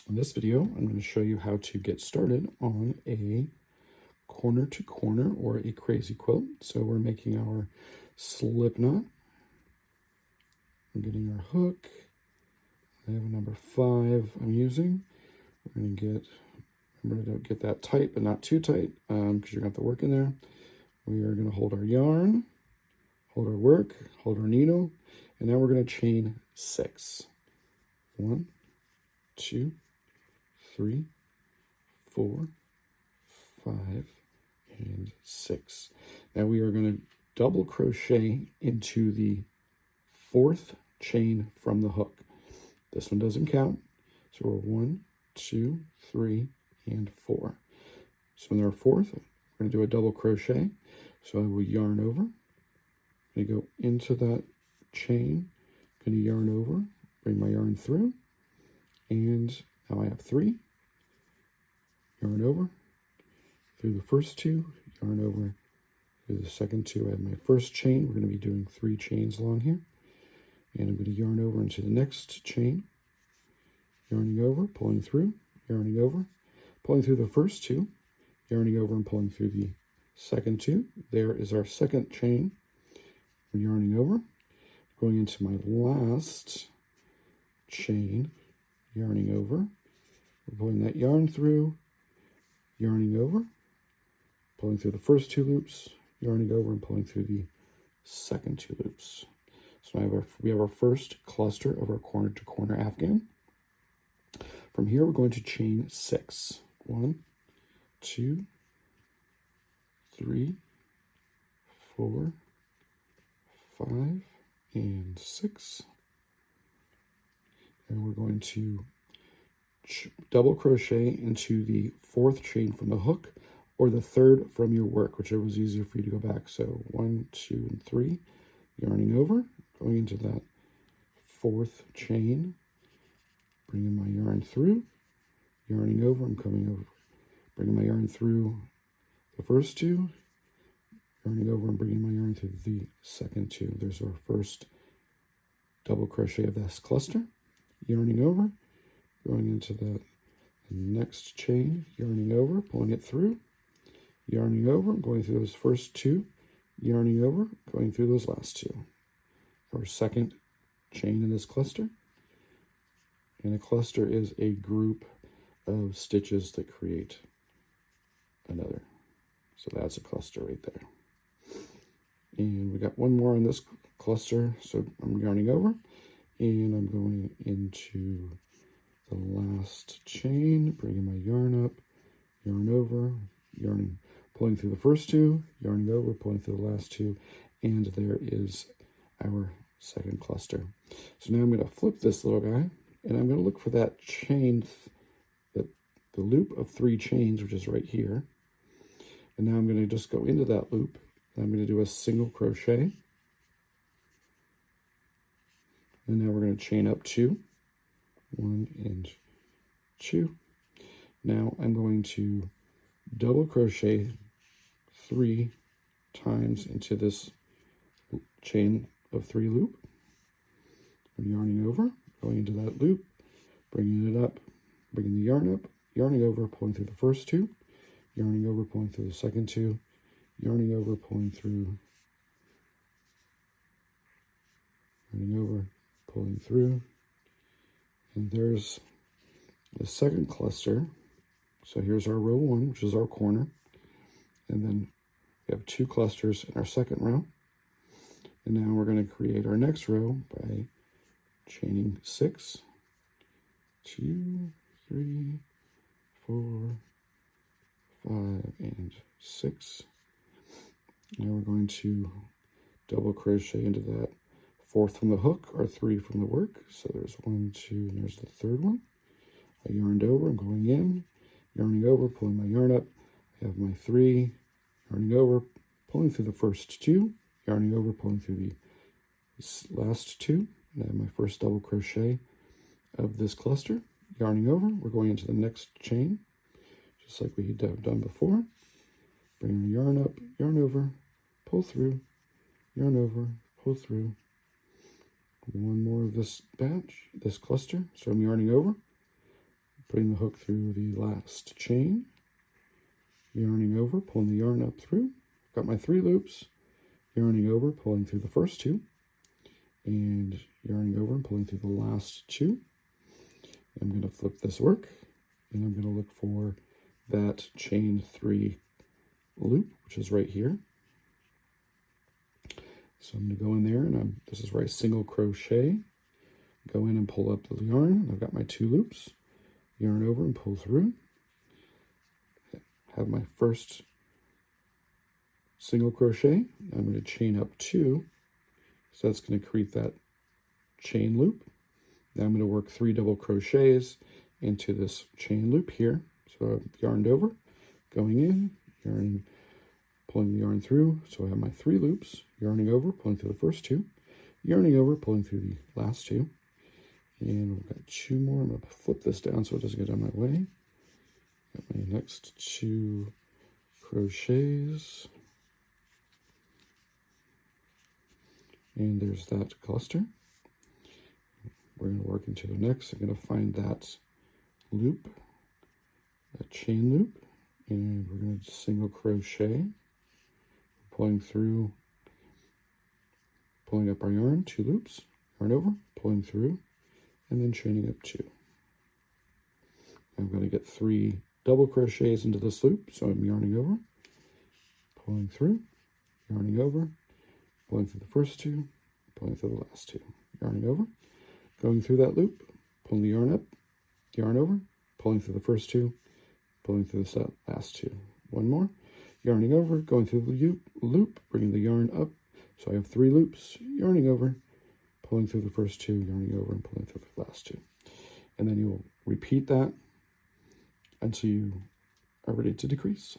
In this video, I'm going to show you how to get started on a corner to corner or a crazy quilt. So we're making our slip knot. I'm getting our hook. I have a number 5 I'm using. We're going to remember to get that tight, but not too tight because you're going to have to work in there. We are going to hold our yarn, hold our work, hold our needle, and now we're going to chain 6. 1, 2, 3, 4, 5, and 6. Now we are going to double crochet into the 4th chain from the hook. This one doesn't count. So we're 1, 2, 3, and 4. So in our 4th, we're going to do a double crochet. So I will yarn over. I'm going to go into that chain. I'm going to yarn over, bring my yarn through, and now I have 3. Yarn over through the first 2, yarn over through the second 2. I have my first chain. We're going to be doing 3 chains along here. And I'm going to yarn over into the next chain, yarning over, pulling through, yarning over, pulling through the first 2, yarning over and pulling through the second 2. There is our second chain. We're yarning over, going into my last chain, yarning over. We're pulling that yarn through, yarning over, pulling through the first 2 loops, yarning over and pulling through the second 2 loops. So we have our first cluster of our corner to corner afghan. From here, we're going to chain 6. 1, 2, 3, 4, 5, and 6. And we're going to double crochet into the 4th chain from the hook or the 3rd from your work, whichever is easier for you to go back. So 1, 2, and 3, yarning over, going into that 4th chain, bringing my yarn through, yarning over, I'm coming over, bringing my yarn through the first 2, yarning over and bringing my yarn through the second 2. There's our first double crochet of this cluster, yarning over, going into the next chain, yarning over, pulling it through, yarning over, going through those first 2, yarning over, going through those last 2. Our second chain in this cluster. And a cluster is a group of stitches that create another. So that's a cluster right there. And we got one more on this cluster. So I'm yarning over and I'm going into the last chain, bringing my yarn up, yarn over, yarning, pulling through the first 2, yarning over, pulling through the last 2, and there is our second cluster. So now I'm going to flip this little guy, and I'm going to look for that chain, the loop of 3 chains, which is right here. And now I'm going to just go into that loop, and I'm going to do a single crochet. And now we're going to chain up 2, 1 and 2. Now I'm going to double crochet 3 times into this chain of 3 loop. I'm yarning over, going into that loop, bringing it up, bringing the yarn up, yarning over, pulling through the first 2, yarning over, pulling through the second 2, yarning over, pulling through, yarning over, pulling through, and there's the second cluster. So here's our row 1, which is our corner, and then we have 2 clusters in our second row. And now we're going to create our next row by chaining 6, 2, 3, 4, 5, and 6. Now we're going to double crochet into that 4th from the hook or 3 from the work. So there's 1, 2, and there's the 3rd one. I yarned over, I'm going in, yarning over, pulling my yarn up. I have my 3, yarning over, pulling through the first 2, yarning over, pulling through the last 2, and I have my first double crochet of this cluster, yarning over. We're going into the next chain, just like we have done before. Bring our yarn up, yarn over, pull through, yarn over, pull through. One more of this batch, this cluster. So I'm yarning over, putting the hook through the last chain, yarning over, pulling the yarn up through. Got my 3 loops, yarning over, pulling through the first 2, and yarning over and pulling through the last 2. I'm going to flip this work, and I'm going to look for that chain 3 loop, which is right here. So I'm going to go in there, and this is where I single crochet, go in and pull up the yarn. I've got my 2 loops, yarn over and pull through. Have my first single crochet. I'm going to chain up 2, so that's going to create that chain loop. Now I'm going to work 3 double crochets into this chain loop here. So I've yarned over, going in, yarning, pulling the yarn through. So I have my 3 loops, yarning over, pulling through the first 2, yarning over, pulling through the last 2. And we've got 2 more. I'm going to flip this down so it doesn't get on my way. Got my next 2 crochets. And there's that cluster. We're going to work into the next. I'm going to find that loop, that chain loop, and we're going to single crochet, pulling through, pulling up our yarn, 2 loops, yarn over, pulling through, and then chaining up 2. I'm going to get 3 double crochets into this loop, so I'm yarning over, pulling through, yarning over, pulling through the first 2, pulling through the last 2, yarning over, going through that loop, pulling the yarn up, yarn over, pulling through the first 2, pulling through the last 2. 1 more, yarning over, going through the loop, bringing the yarn up. So I have 3 loops, yarning over, pulling through the first 2, yarning over, and pulling through the last 2. And then you will repeat that until you are ready to decrease.